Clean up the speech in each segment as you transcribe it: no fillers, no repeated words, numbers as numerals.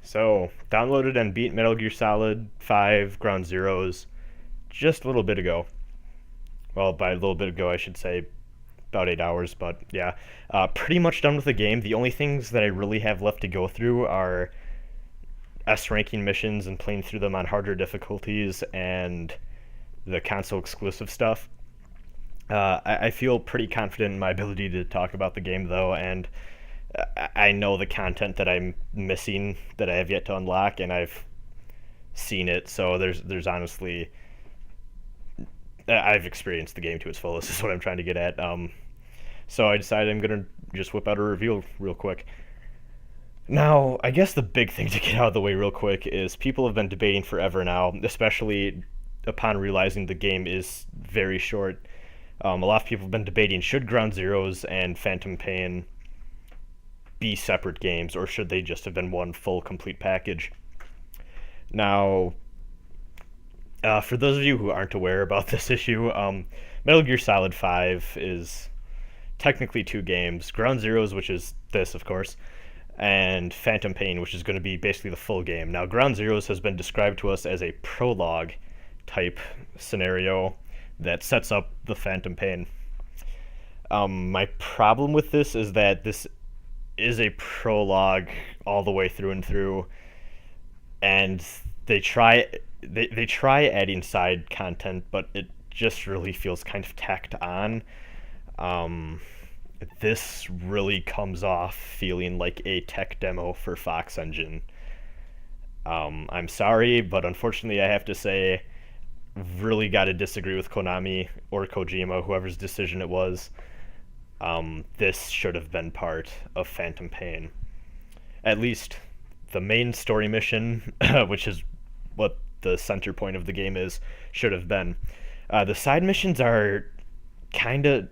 So, downloaded and beat Metal Gear Solid 5 Ground Zeroes just a little bit ago. Well, by a little bit ago, I should say about 8 hours, but yeah. Pretty much done with the game. The only things that I really have left to go through are S ranking missions and playing through them on harder difficulties and the console exclusive stuff. I feel pretty confident in my ability to talk about the game, though, and I know the content that I'm missing that I have yet to unlock, and I've seen it. So there's honestly I've experienced the game to its fullest. Is what I'm trying to get at. So I decided I'm gonna just whip out a review real quick. Now, I guess the big thing to get out of the way real quick is people have been debating forever now, especially upon realizing the game is very short. A lot of people have been debating, should Ground Zeroes and Phantom Pain be separate games, or should they just have been one full complete package? Now, for those of you who aren't aware about this issue, Metal Gear Solid 5 is technically two games: Ground Zeroes, which is this, of course, and Phantom Pain, which is going to be basically the full game. Now, Ground Zeroes has been described to us as a prologue type scenario that sets up the Phantom Pain. My problem with this is that this is a prologue all the way through and through, and they try adding side content, but it just really feels kind of tacked on. Um, this really comes off feeling like a tech demo for Fox Engine. I'm sorry, but unfortunately, I have to say, really got to disagree with Konami or Kojima, whoever's decision it was. This should have been part of Phantom Pain. At least the main story mission, which is what the center point of the game is, should have been. The side missions are kind of.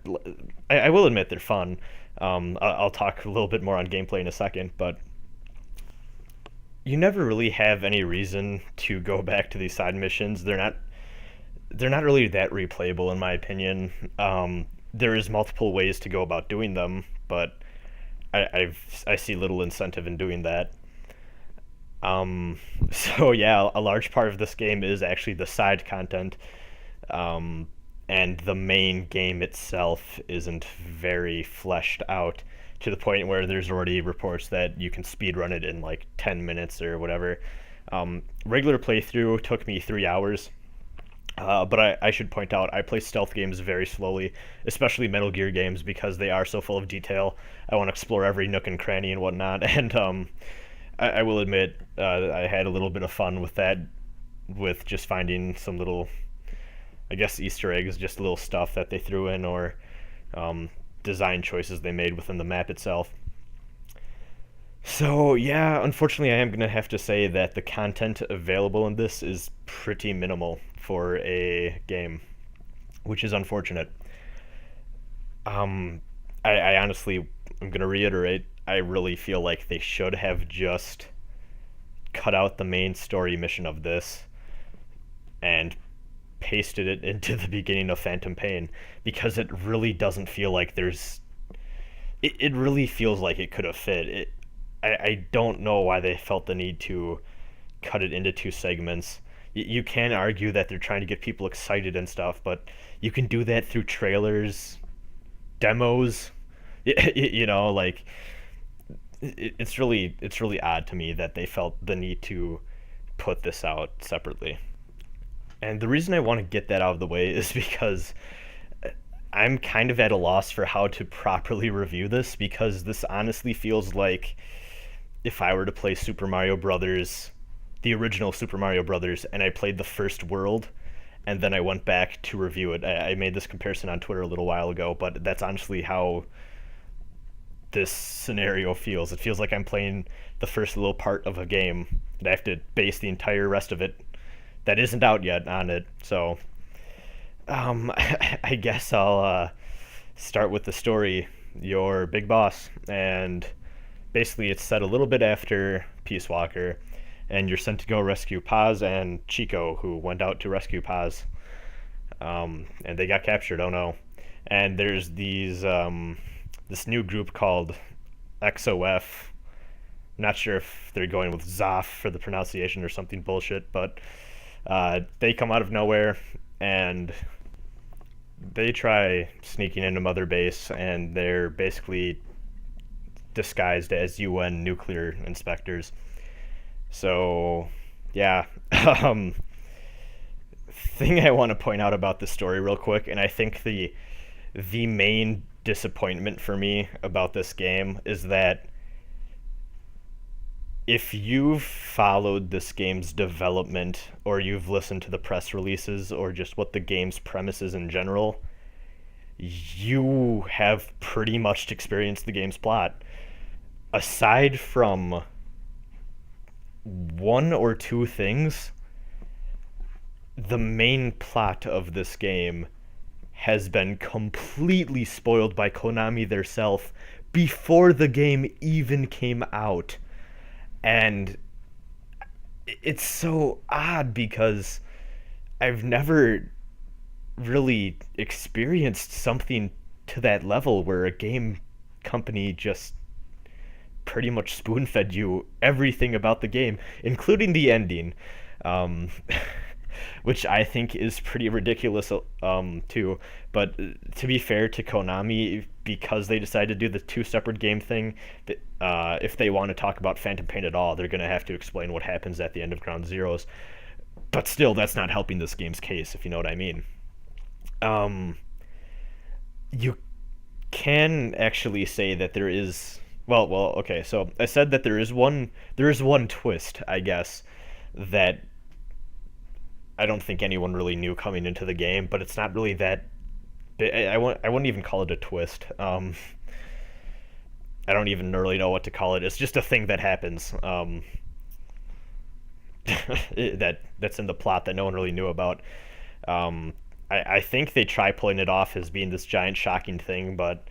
I will admit they're fun. I'll talk a little bit more on gameplay in a second, but you never really have any reason to go back to these side missions. They're not really that replayable in my opinion. There is multiple ways to go about doing them, but I see little incentive in doing that. So yeah, a large part of this game is actually the side content, and the main game itself isn't very fleshed out to the point where there's already reports that you can speedrun it in like 10 minutes or whatever. Regular playthrough took me 3 hours. But I should point out, I play stealth games very slowly, especially Metal Gear games, because they are so full of detail. I want to explore every nook and cranny and whatnot, and I will admit I had a little bit of fun with that, with just finding some little, I guess, Easter eggs, just little stuff that they threw in, or design choices they made within the map itself. So yeah, unfortunately, I am gonna have to say that the content available in this is pretty minimal for a game, which is unfortunate. Um, I honestly, I'm gonna reiterate, I really feel like they should have just cut out the main story mission of this and pasted it into the beginning of Phantom Pain, because it really doesn't feel like there's. It really feels like it could have fit. I don't know why they felt the need to cut it into two segments. You can argue that they're trying to get people excited and stuff, but you can do that through trailers, demos. Like it's really odd to me that they felt the need to put this out separately. And the reason I want to get that out of the way is because I'm kind of at a loss for how to properly review this, because this honestly feels like if I were to play Super Mario Brothers, the original Super Mario Brothers, and I played the first world, and then I went back to review it. I made this comparison on Twitter a little while ago, but that's honestly how this scenario feels. It feels like I'm playing the first little part of a game, and I have to base the entire rest of it that isn't out yet on it. So, I guess I'll start with the story. Your big boss, and basically it's set a little bit after Peace Walker, and you're sent to go rescue Paz and Chico, who went out to rescue Paz, and they got captured. Oh no! And there's this new group called XOF not sure if they're going with Zoff for the pronunciation or something bullshit, but they come out of nowhere and they try sneaking into Mother Base, and they're basically disguised as UN nuclear inspectors. So, yeah. um, Thing I want to point out about the story real quick, and I think the main disappointment for me about this game is that if you've followed this game's development, or you've listened to the press releases, or just what the game's premise is in general, you have pretty much experienced the game's plot. Aside from one or two things, the main plot of this game has been completely spoiled by Konami theirself before the game even came out. And it's so odd because I've never really experienced something to that level where a game company just pretty much spoon fed you everything about the game, including the ending, um, which I think is pretty ridiculous, too. But to be fair to Konami, because they decided to do the two separate game thing, if they want to talk about Phantom Pain at all, they're going to have to explain what happens at the end of Ground Zeroes. But still, that's not helping this game's case, if you know what I mean. Um, you can actually say that there is okay, so I said that there is one twist, I guess, that I don't think anyone really knew coming into the game, but it's not really that I wouldn't even call it a twist. I don't even really know what to call it. It's just a thing that happens. That's in the plot that no one really knew about. I think they try pulling it off as being this giant shocking thing, but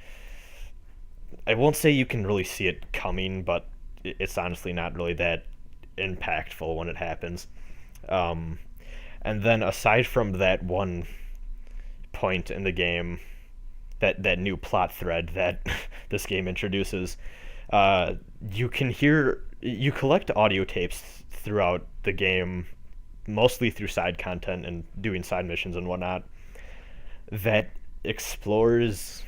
I won't say you can really see it coming, but it's honestly not really that impactful when it happens. Um, and then aside from that one point in the game, that new plot thread that this game introduces, uh, you collect audio tapes throughout the game, mostly through side content and doing side missions and whatnot, that explores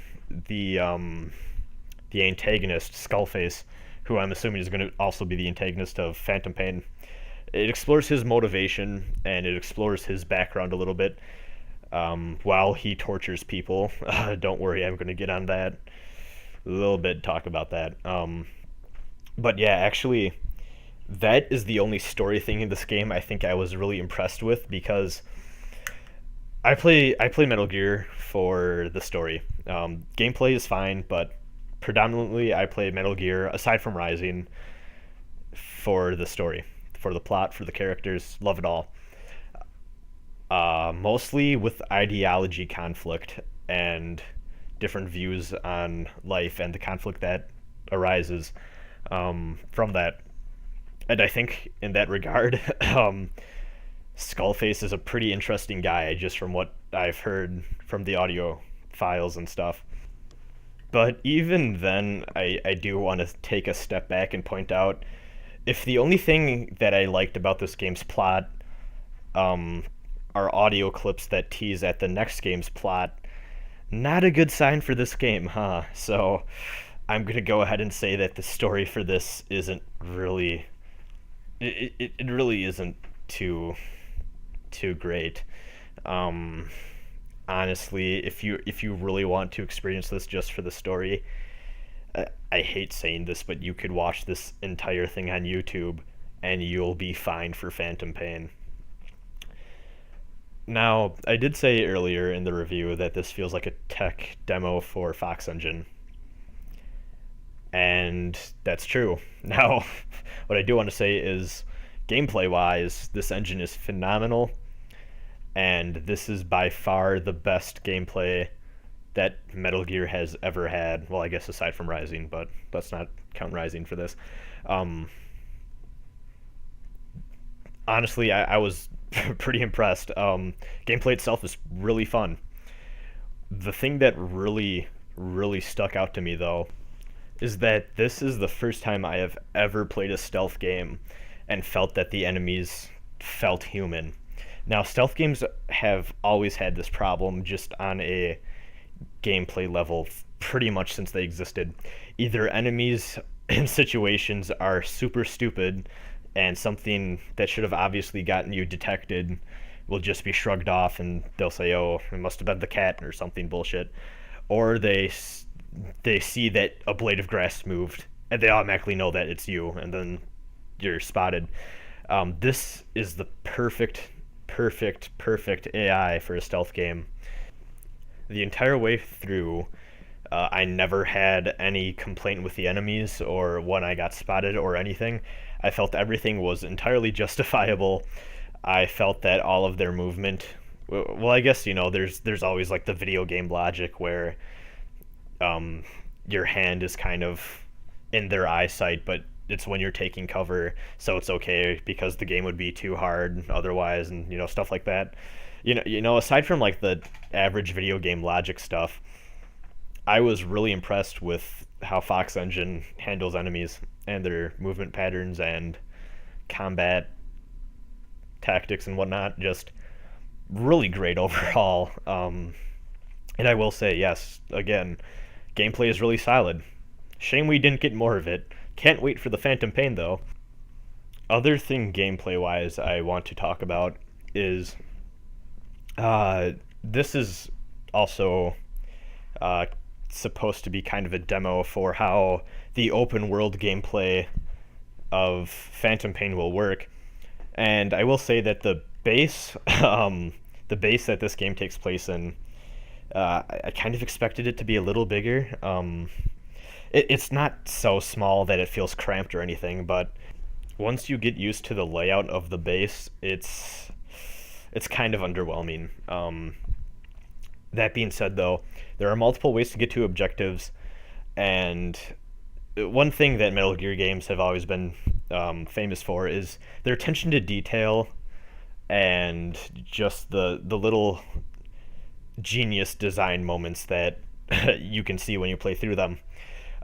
the antagonist, Skullface, who I'm assuming is going to also be the antagonist of Phantom Pain. It explores his motivation and it explores his background a little bit, while he tortures people. Don't worry, I'm going to get on that a little bit, talk about that. But yeah, actually, that is the only story thing in this game I think I was really impressed with, because I play Metal Gear for the story. Gameplay is fine, but predominantly I play Metal Gear, aside from Rising, for the story, for the plot, for the characters. Love it all. Mostly with ideology conflict and different views on life and the conflict that arises, from that. And I think in that regard, Skullface is a pretty interesting guy, just from what I've heard from the audio files and stuff. But even then, I do want to take a step back and point out, if the only thing that I liked about this game's plot, um, are audio clips that tease at the next game's plot, not a good sign for this game, huh? So I'm gonna go ahead and say that the story for this isn't really, it really isn't too great. Um, Honestly, if you really want to experience this just for the story, I hate saying this, but you could watch this entire thing on YouTube and you'll be fine for Phantom Pain. Now, I did say earlier in the review that this feels like a tech demo for Fox Engine, and that's true. Now, what I do want to say is, gameplay wise, this engine is phenomenal, and this is by far the best gameplay that Metal Gear has ever had. Well, I guess aside from Rising, but let's not count Rising for this. Um, Honestly, I was pretty impressed. Gameplay itself is really fun. The thing that really, really stuck out to me, though, is that this is the first time I have ever played a stealth game and felt that the enemies felt human. Now, stealth games have always had this problem just on a gameplay level pretty much since they existed. Either enemies in situations are super stupid and something that should have obviously gotten you detected will just be shrugged off and they'll say, "Oh, it must have been the cat" or something bullshit. Or they see that a blade of grass moved and they automatically know that it's you and then you're spotted. This is the perfect AI for a stealth game. The entire way through, I never had any complaint with the enemies or when I got spotted or anything. I felt everything was entirely justifiable. I felt that all of their movement. Well, I guess there's always like the video game logic where um, your hand is kind of in their eyesight, but it's when you're taking cover, so it's okay because the game would be too hard otherwise, and stuff like that. Aside from like the average video game logic stuff, I was really impressed with how Fox Engine handles enemies and their movement patterns and combat tactics and whatnot. Just really great overall. And I will say, yes, again, gameplay is really solid. Shame we didn't get more of it. Can't wait for the Phantom Pain, though. Other thing gameplay wise I want to talk about is this is also uh, supposed to be kind of a demo for how the open world gameplay of Phantom Pain will work. And I will say that the base that this game takes place in, I kind of expected it to be a little bigger. It's not so small that it feels cramped or anything, but once you get used to the layout of the base, it's kind of underwhelming. That being said, though, there are multiple ways to get to objectives, and one thing that Metal Gear games have always been famous for is their attention to detail and just the little genius design moments that you can see when you play through them.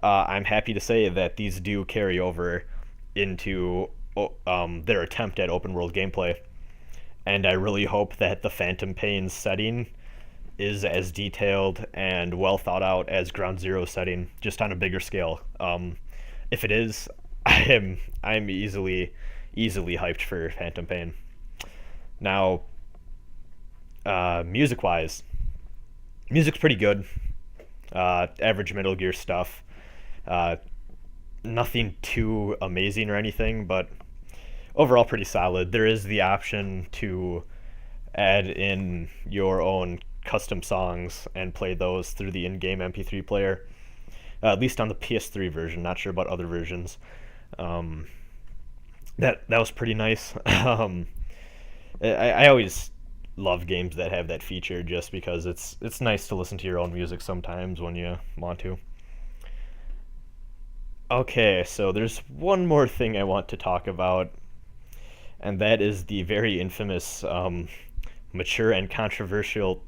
I'm happy to say that these do carry over into their attempt at open world gameplay, and I really hope that the Phantom Pain setting is as detailed and well thought out as Ground Zero setting, just on a bigger scale. If it is, I'm easily hyped for Phantom Pain. Now, music wise, music's pretty good. Average Metal Gear stuff. Nothing too amazing or anything, but overall pretty solid. There is the option to add in your own custom songs and play those through the in-game MP3 player. At least on the PS3 version. Not sure about other versions. That was pretty nice. I always love games that have that feature just because it's nice to listen to your own music sometimes when you want to. Okay, so there's one more thing I want to talk about, and that is the very infamous mature and controversial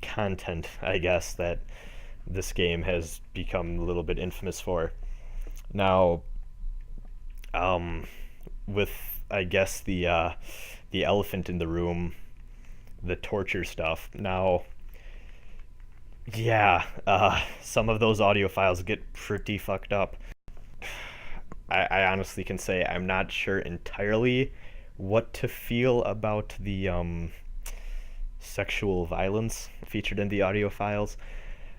content, I guess, that this game has become a little bit infamous for. Now, with I guess the elephant in the room, the torture stuff. Now, yeah, some of those audio files get pretty fucked up. I honestly can say I'm not sure entirely what to feel about the sexual violence featured in the audio files.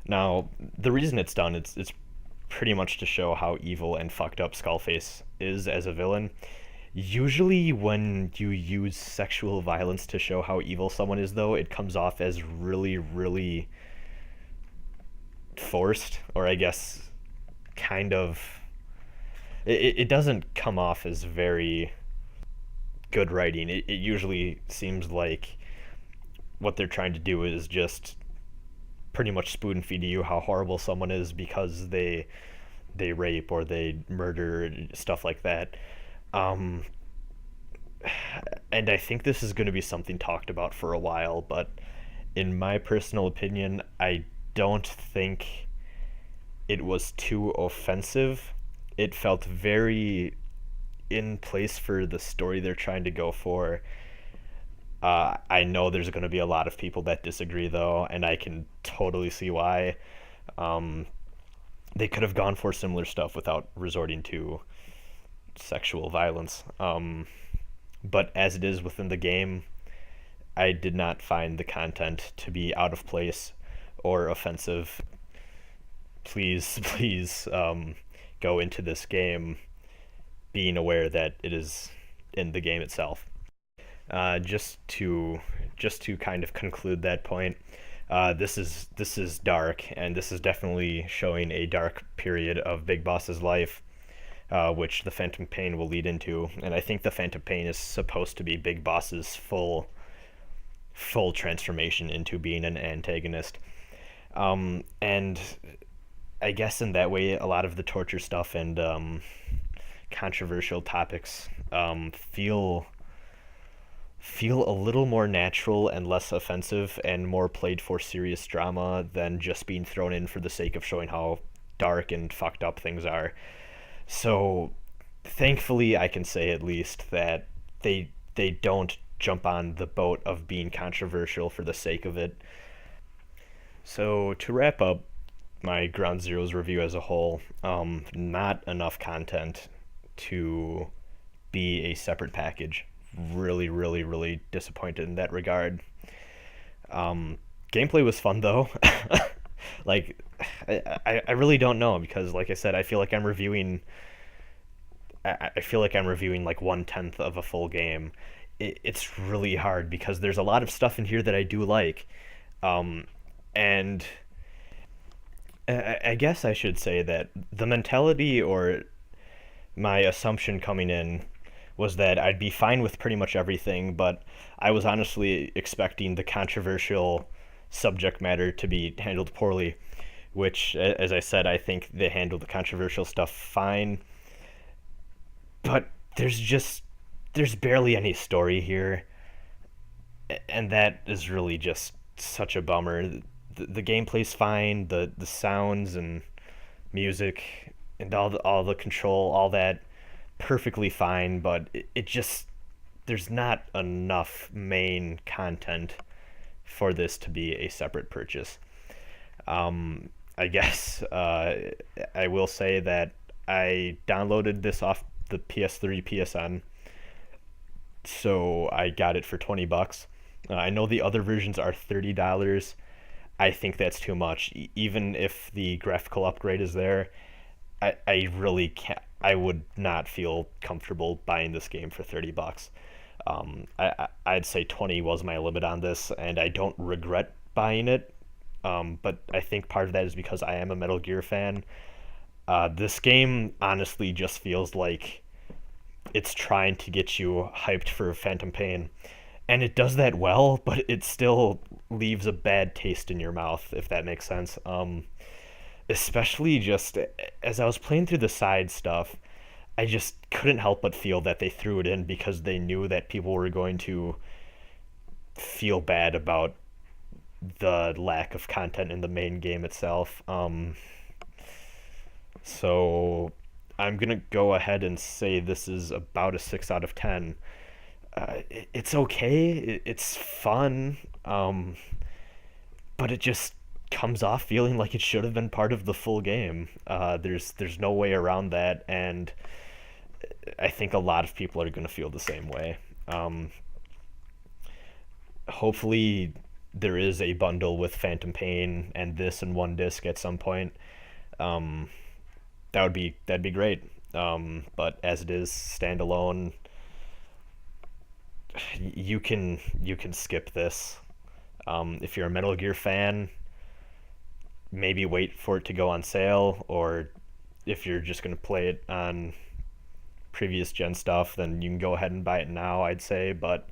Now, the reason it's done, it's pretty much to show how evil and fucked up Skullface is as a villain. Usually when you use sexual violence to show how evil someone is, though, it comes off as really, really forced, or I guess kind of... It doesn't come off as very good writing. It usually seems like what they're trying to do is just pretty much spoon feed you how horrible someone is because they rape or they murder, stuff like that. And I think this is going to be something talked about for a while, but in my personal opinion, I don't think it was too offensive. It felt very in place for the story they're trying to go for. I know there's going to be a lot of people that disagree, though, and I can totally see why. Um, they could have gone for similar stuff without resorting to sexual violence. But as it is within the game, I did not find the content to be out of place or offensive. Please, please go into this game being aware that it is in the game itself. Just to kind of conclude that point, this is dark, and this is definitely showing a dark period of Big Boss's life, which the Phantom Pain will lead into. And I think the Phantom Pain is supposed to be Big Boss's full transformation into being an antagonist. And I guess in that way, a lot of the torture stuff and controversial topics feel a little more natural and less offensive and more played for serious drama than just being thrown in for the sake of showing how dark and fucked up things are. So thankfully I can say at least that they don't jump on the boat of being controversial for the sake of it. So to wrap up my Ground Zeroes review as a whole, not enough content to be a separate package. Really, really, really disappointed in that regard. Gameplay was fun though. Like, I really don't know because, like I said, I feel like I'm reviewing. I feel like I'm reviewing like 1/10 of a full game. It's really hard because there's a lot of stuff in here that I do like, and I guess I should say that the mentality or my assumption coming in was that I'd be fine with pretty much everything, but I was honestly expecting the controversial subject matter to be handled poorly, which, as I said, I think they handled the controversial stuff fine, but there's barely any story here, and that is really just such a bummer. The gameplay's fine, the sounds and music and all the control, all that perfectly fine, but it just there's not enough main content for this to be a separate purchase. I guess I will say that I downloaded this off the PS3 PSN, so I got it for $20. I know the other versions are $30. I think that's too much. Even if the graphical upgrade is there, I really can't. I would not feel comfortable buying this game for $30. I'd say 20 was my limit on this, and I don't regret buying it. But I think part of that is because I am a Metal Gear fan. This game honestly just feels like it's trying to get you hyped for Phantom Pain, and it does that well, but it still leaves a bad taste in your mouth, if that makes sense. Especially just as I was playing through the side stuff, I just couldn't help but feel that they threw it in because they knew that people were going to feel bad about the lack of content in the main game itself. So I'm gonna go ahead and say this is about a 6 out of 10. It's okay. It's fun. But it just comes off feeling like it should have been part of the full game. There's no way around that, and I think a lot of people are going to feel the same way. Hopefully, there is a bundle with Phantom Pain and this in one disc at some point. Um, that'd be great. But as it is standalone, you can skip this. If you're a Metal Gear fan, maybe wait for it to go on sale, or if you're just going to play it on previous gen stuff, then you can go ahead and buy it now, I'd say. But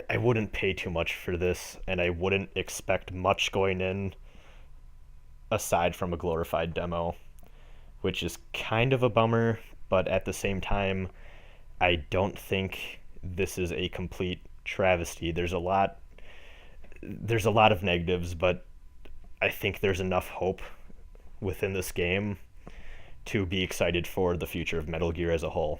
I wouldn't pay too much for this, and I wouldn't expect much going in aside from a glorified demo, which is kind of a bummer, but at the same time, I don't think this is a complete travesty. There's a lot of negatives, but I think there's enough hope within this game to be excited for the future of Metal Gear as a whole.